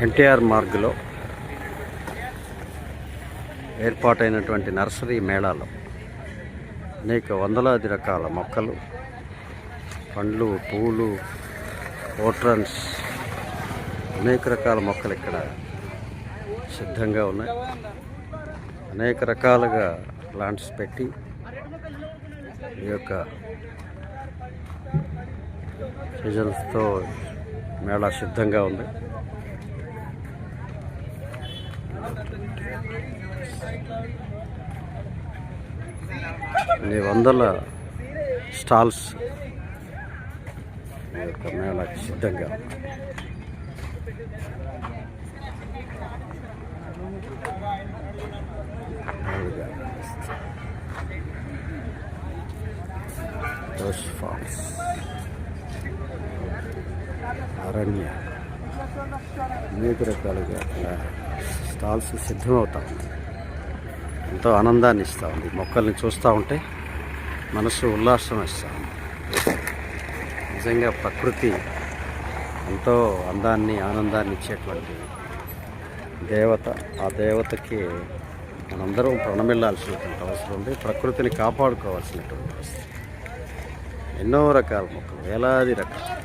NTR మార్గ్లో ఏర్పాటైనటువంటి nursery మేళాలో అనేక వందలాది రకాల మొక్కలు, పండ్లు, పూలు, పోట్రన్స్, అనేక రకాల మొక్కలు ఇక్కడ సిద్ధంగా ఉన్నాయి. అనేక రకాలుగా ప్లాంట్స్ పెట్టి ఈ యొక్క సీజన్స్తో మేళా సిద్ధంగా ఉంది. కొన్ని వందల స్టాల్స్ ఈ యొక్క మేళాకి సిద్ధంగా ఉన్నాయి. ఫాల్స్, అరణ్య, అనేక రకాలుగా స్టాల్స్ సిద్ధమవుతా ఉంది. ఎంతో ఆనందాన్ని ఇస్తూ ఉంది. మొక్కల్ని చూస్తూ ఉంటే మనసు ఉల్లాసం ఇస్తూ ఉంది. నిజంగా ప్రకృతి ఎంతో అందాన్ని, ఆనందాన్ని ఇచ్చేటువంటి దేవత. ఆ దేవతకి మనందరం ప్రణమిల్లాల్సినటువంటి అవసరం ఉంది. ప్రకృతిని కాపాడుకోవాల్సినటువంటి అవసరం. ఎన్నో రకాల మొక్కలు, వేలాది రకాలు